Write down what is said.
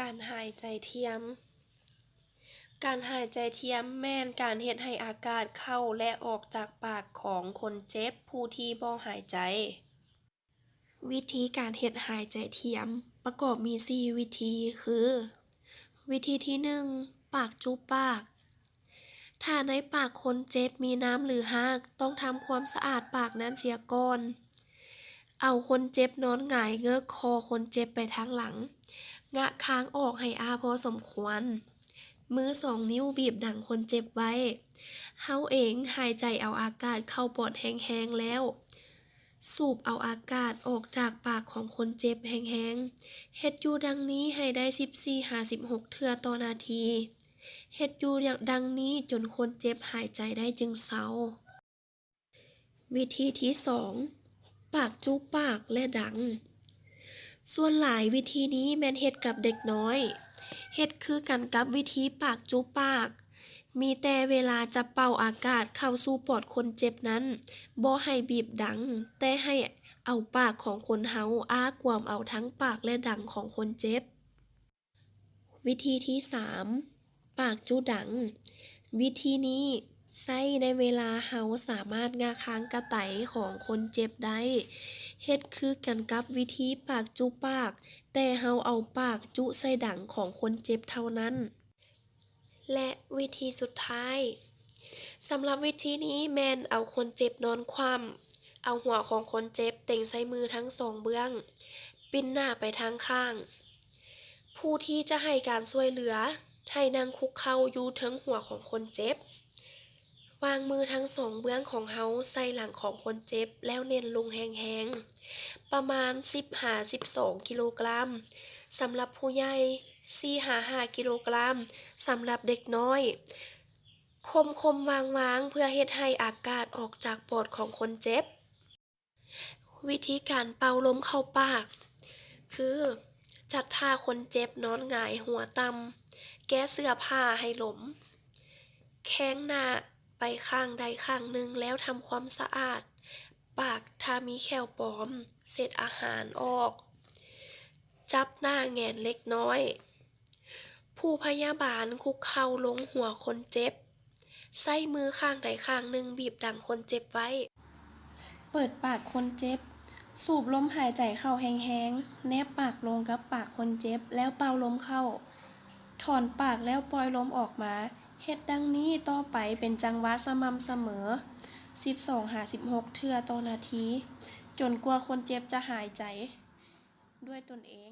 การหายใจเทียม การหายใจเทียมแม่นการเฮ็ดให้อากาศเข้าและออกจากปากของคนเจ็บผู้ที่บ่หายใจ วิธีการเฮ็ดหายใจเทียมประกอบมี 4 วิธีคือ วิธีที่ 1 ปากจุปาก ถ้าในปากคนเจ็บมีน้ำหรือฮากต้องทำความสะอาดปากนั้นเสียก่อน เอาคนเจ็บนอนหงายเงื้อคอคนเจ็บไปทางหลัง งะคางออกให้อ้าพอสมควร มือ2 นิ้วบีบดั่งคนเจ็บไว้ เฮาเองหายใจเอาอากาศเข้าปอดแห้งๆแล้ว สูบเอาอากาศออกจากปากของคนเจ็บแห้งๆ เฮ็ดอยู่ดังนี้ให้ได้ 14-16 เทื่อต่อนาที เฮ็ดอยู่ดังนี้จนคนเจ็บหายใจได้จึงเซา วิธีที่ 2 ปากจูบปากและดัง ส่วนหลายวิธีนี้แม่นเฮ็ดกับเด็กน้อย เฮ็ดคือกันกับวิธีปากจูบปาก มีแต่เวลาจะเป่าอากาศเข้าสู่ปอดคนเจ็บนั้นบ่ให้บีบดัง แต่ให้เอาปากของคนเฮาอ้ากวมเอาทั้งปากและดังของคนเจ็บ วิธีที่ 3 ปากจูดัง วิธีนี้ใช้ในเวลาเฮาสามารถงะคางกะไตของคนเจ็บได้ เฮ็ดคือกันกับวิธีปากจุปาก แต่เฮาเอาปากจุใส่ดังของคนเจ็บเท่านั้น และวิธีสุดท้ายสำหรับวิธีนี้แม่นเอาคนเจ็บนอนคว่ำ เอาหัวของคนเจ็บเต็งใส่มือทั้ง2 เบื้อง ปิ้นหน้าไปทางข้าง ผู้ที่จะให้การช่วยเหลือให้นั่งคุกเข่าอยู่เทิงหัวของคนเจ็บ วางมือทั้ง2 เบื้องของเฮาใส่หลังของคนเจ็บแล้วเน้นลงแรงๆ ประมาณ 15-12 กิโลกรัม สำหรับผู้ใหญ่ 4-5 กิโลกรัม สำหรับเด็กน้อย คมๆวางๆเพื่อเฮ็ดให้อากาศออกจากปอดของคนเจ็บ วิธีการเป่าลมเข้าปาก คือจัดท่าคนเจ็บนอนหงายหัวต่ำ แก้เสื้อผ้าให้หลม แข้งหน้าไปข้างใดข้างหนึ่งแล้วทำความสะอาด ปากถ้ามีแคลปลอม เศษอาหารออก จับหน้าแหงนเล็กน้อย ผู้พยาบาลคุกเข่าลงหัวคนเจ็บ ใช้มือข้างใดข้างหนึ่งบีบดั่งคนเจ็บไว้ เปิดปากคนเจ็บ สูบลมหายใจเข้าแรงๆ แนบปากลงกับปากคนเจ็บแล้วเป่าลมเข้า ถอนปากแล้วปล่อยลมออกมา เฮ็ดดังนี้ต่อไปเป็นจังหวะสม่ำเสมอ 12-16 เทื่อต่อนาที จนกว่าคนเจ็บจะหายใจด้วยตนเอง